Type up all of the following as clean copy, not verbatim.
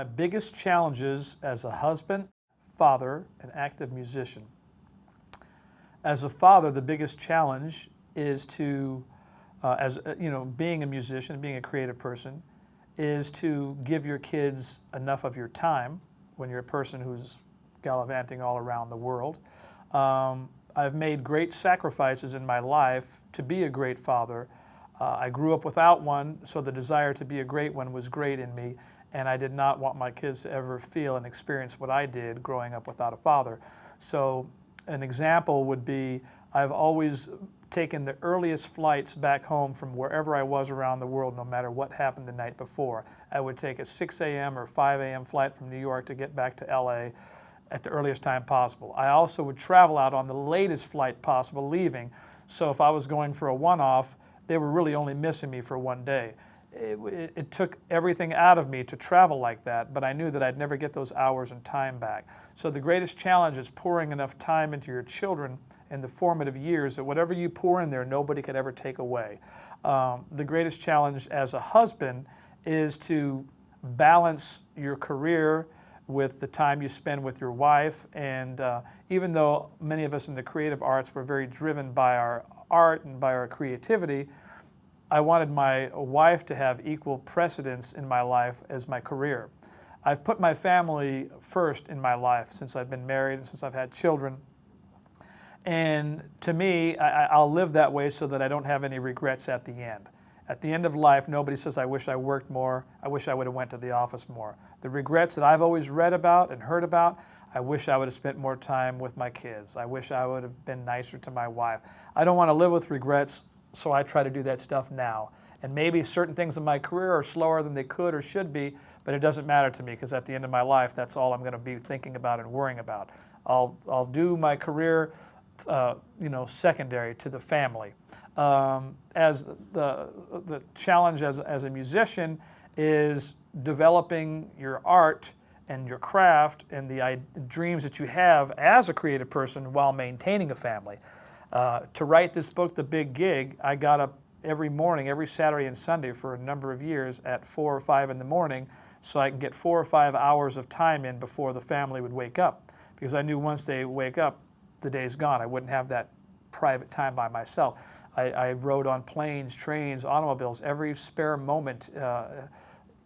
biggest challenges as a husband, father, and active musician. As a father, the biggest challenge is to, being a musician, being a creative person, is to give your kids enough of your time when you're a person who's gallivanting all around the world. I've made great sacrifices in my life to be a great father. I grew up without one, so the desire to be a great one was great in me, and I did not want my kids to ever feel and experience what I did growing up without a father. So an example would be, I've always taken the earliest flights back home from wherever I was around the world, no matter what happened the night before. I would take a 6 a.m. or 5 a.m. flight from New York to get back to LA at the earliest time possible. I also would travel out on the latest flight possible leaving, so if I was going for a one-off, they were really only missing me for one day. It took everything out of me to travel like that, but I knew that I'd never get those hours and time back. So the greatest challenge is pouring enough time into your children in the formative years that whatever you pour in there, nobody could ever take away. The greatest challenge as a husband is to balance your career with the time you spend with your wife. And even though many of us in the creative arts were very driven by our art and by our creativity, I wanted my wife to have equal precedence in my life as my career. I've put my family first in my life since I've been married and since I've had children. And to me, I'll live that way so that I don't have any regrets at the end. At the end of life, nobody says, I wish I worked more, I wish I would have went to the office more. The regrets that I've always read about and heard about, I wish I would have spent more time with my kids. I wish I would have been nicer to my wife. I don't want to live with regrets, so I try to do that stuff now. And maybe certain things in my career are slower than they could or should be, but it doesn't matter to me, because at the end of my life, that's all I'm going to be thinking about and worrying about. I'll do my career secondary to the family. As the challenge as a musician is developing your art and your craft and the dreams that you have as a creative person while maintaining a family. To write this book, The Big Gig, I got up every morning, every Saturday and Sunday for a number of years at 4 or 5 in the morning so I can get 4 or 5 hours of time in before the family would wake up. Because I knew once they wake up, the day's gone. I wouldn't have that private time by myself. I rode on planes, trains, automobiles, every spare moment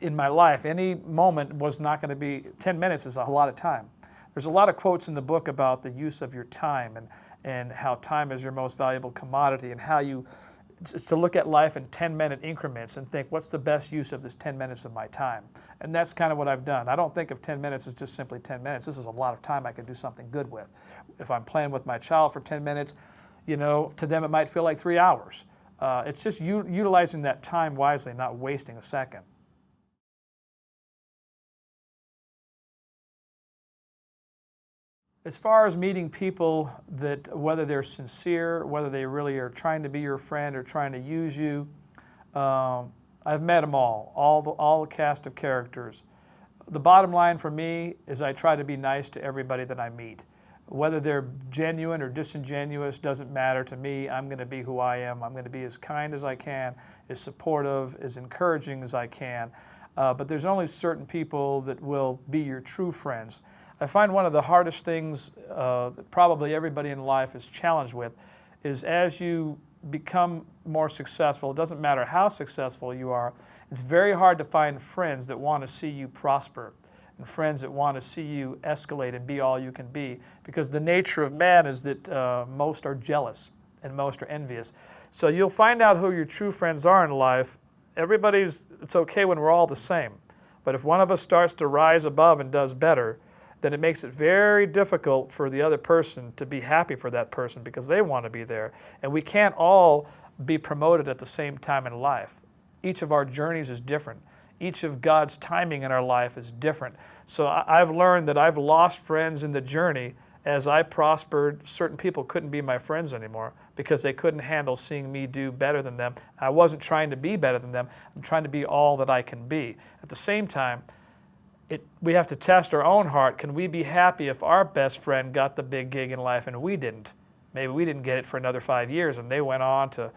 in my life. Any moment was not going to be, 10 minutes is a lot of time. There's a lot of quotes in the book about the use of your time and how time is your most valuable commodity, and how it's to look at life in 10-minute increments and think, what's the best use of this 10 minutes of my time? And that's kind of what I've done. I don't think of 10 minutes as just simply 10 minutes. This is a lot of time I could do something good with. If I'm playing with my child for 10 minutes, to them it might feel like 3 hours. It's just utilizing that time wisely, not wasting a second. As far as meeting people that, whether they're sincere, whether they really are trying to be your friend or trying to use you, I've met them all the cast of characters. The bottom line for me is I try to be nice to everybody that I meet. Whether they're genuine or disingenuous doesn't matter to me. I'm going to be who I am. I'm going to be as kind as I can, as supportive, as encouraging as I can. But there's only certain people that will be your true friends. I find one of the hardest things that probably everybody in life is challenged with is, as you become more successful, it doesn't matter how successful you are, it's very hard to find friends that want to see you prosper and friends that want to see you escalate and be all you can be, because the nature of man is that most are jealous and most are envious. So you'll find out who your true friends are in life. It's okay when we're all the same, but if one of us starts to rise above and does better, then it makes it very difficult for the other person to be happy for that person, because they want to be there. And we can't all be promoted at the same time in life. Each of our journeys is different. Each of God's timing in our life is different. So I've learned that I've lost friends in the journey. As I prospered, certain people couldn't be my friends anymore because they couldn't handle seeing me do better than them. I wasn't trying to be better than them. I'm trying to be all that I can be. At the same time, we have to test our own heart. Can we be happy if our best friend got the big gig in life and we didn't? Maybe we didn't get it for another 5 years and they went on to,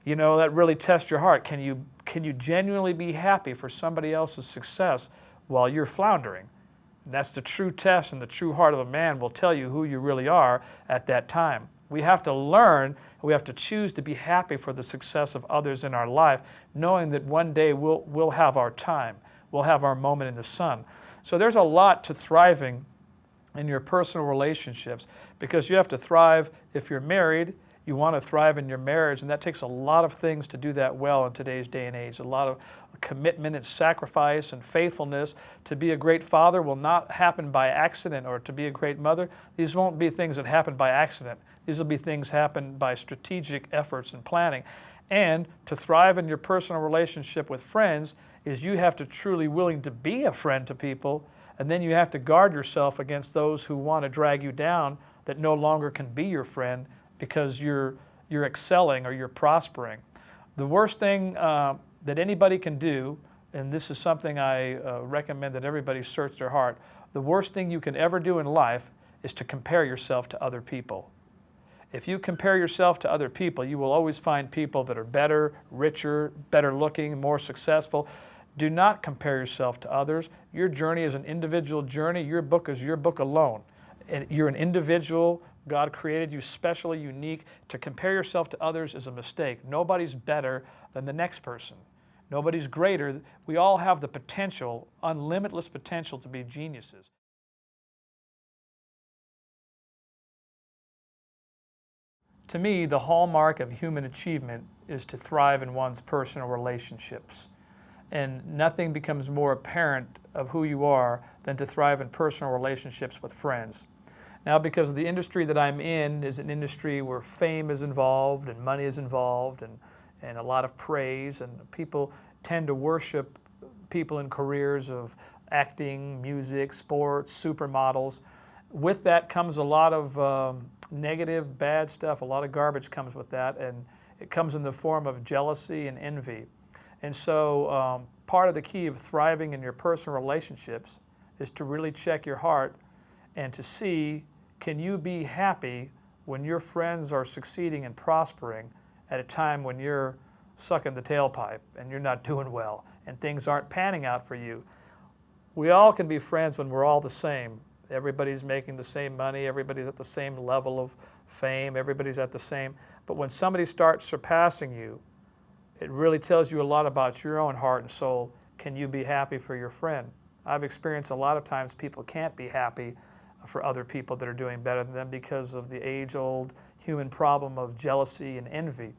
that really tests your heart. Can you genuinely be happy for somebody else's success while you're floundering. And that's the true test, and the true heart of a man will tell you who you really are at that time. We have to learn, we have to choose to be happy for the success of others in our life, knowing that one day we'll have our time, we'll have our moment in the sun. So there's a lot to thriving in your personal relationships, because you have to thrive if you're married. You want to thrive in your marriage, and that takes a lot of things to do that well in today's day and age. A lot of commitment and sacrifice and faithfulness. To be a great father will not happen by accident, or to be a great mother. These won't be things that happen by accident. These will be things happen by strategic efforts and planning. And to thrive in your personal relationship with friends is you have to truly willing to be a friend to people, and then you have to guard yourself against those who want to drag you down, that no longer can be your friend because you're excelling or you're prospering. The worst thing that anybody can do, and this is something I recommend that everybody search their heart, the worst thing you can ever do in life is to compare yourself to other people. If you compare yourself to other people, you will always find people that are better, richer, better looking, more successful. Do not compare yourself to others. Your journey is an individual journey. Your book is your book alone. And you're an individual. God created you specially, unique. To compare yourself to others is a mistake. Nobody's better than the next person. Nobody's greater. We all have the potential, unlimitless potential, to be geniuses. To me, the hallmark of human achievement is to thrive in one's personal relationships. And nothing becomes more apparent of who you are than to thrive in personal relationships with friends. Now, because the industry that I'm in is an industry where fame is involved and money is involved, and a lot of praise, and people tend to worship people in careers of acting, music, sports, supermodels. With that comes a lot of negative, bad stuff. A lot of garbage comes with that, and it comes in the form of jealousy and envy. And so part of the key of thriving in your personal relationships is to really check your heart and to see, can you be happy when your friends are succeeding and prospering at a time when you're sucking the tailpipe and you're not doing well and things aren't panning out for you? We all can be friends when we're all the same. Everybody's making the same money, everybody's at the same level of fame, everybody's at the same. But when somebody starts surpassing you, it really tells you a lot about your own heart and soul. Can you be happy for your friend? I've experienced a lot of times people can't be happy for other people that are doing better than them because of the age-old human problem of jealousy and envy.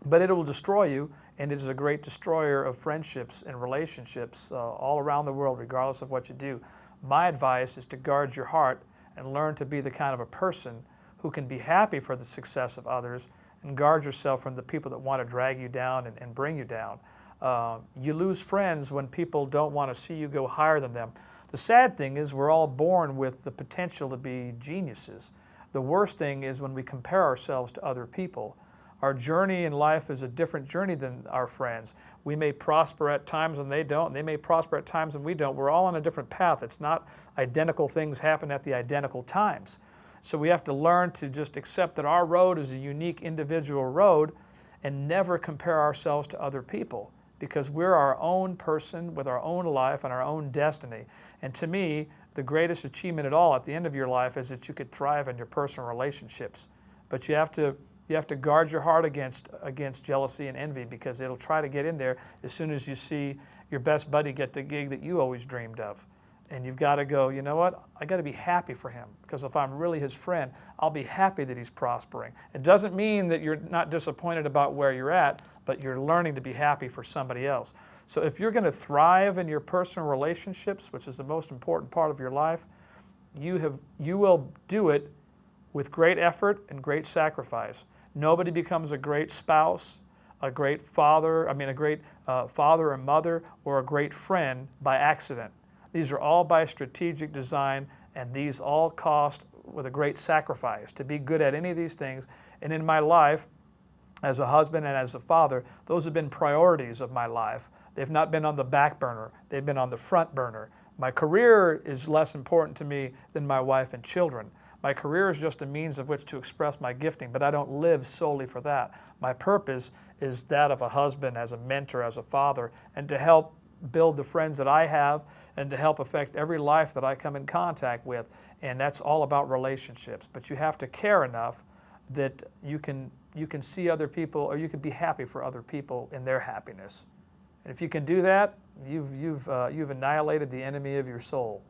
But it will destroy you, and it is a great destroyer of friendships and relationships all around the world, regardless of what you do. My advice is to guard your heart and learn to be the kind of a person who can be happy for the success of others, and guard yourself from the people that want to drag you down and bring you down. You lose friends when people don't want to see you go higher than them. The sad thing is we're all born with the potential to be geniuses. The worst thing is when we compare ourselves to other people. Our journey in life is a different journey than our friends. We may prosper at times when they don't, and they may prosper at times when we don't. We're all on a different path. It's not identical things happen at the identical times. So we have to learn to just accept that our road is a unique individual road and never compare ourselves to other people, because we're our own person with our own life and our own destiny. And to me, the greatest achievement at all at the end of your life is that you could thrive in your personal relationships. But you have to guard your heart against jealousy and envy, because it'll try to get in there as soon as you see your best buddy get the gig that you always dreamed of. And you've got to go, you know what, I got to be happy for him, because if I'm really his friend, I'll be happy that he's prospering. It doesn't mean that you're not disappointed about where you're at, but you're learning to be happy for somebody else. So if you're going to thrive in your personal relationships, which is the most important part of your life, you will do it with great effort and great sacrifice. Nobody becomes a great spouse, a great father, father or mother, or a great friend by accident. These are all by strategic design, and these all cost with a great sacrifice to be good at any of these things. And in my life, as a husband and as a father, those have been priorities of my life. They've not been on the back burner. They've been on the front burner. My career is less important to me than my wife and children. My career is just a means of which to express my gifting, but I don't live solely for that. My purpose is that of a husband, as a mentor, as a father, and to help build the friends that I have and to help affect every life that I come in contact with. And that's all about relationships. But you have to care enough that you can see other people, or you can be happy for other people in their happiness. And if you can do that, you've annihilated the enemy of your soul.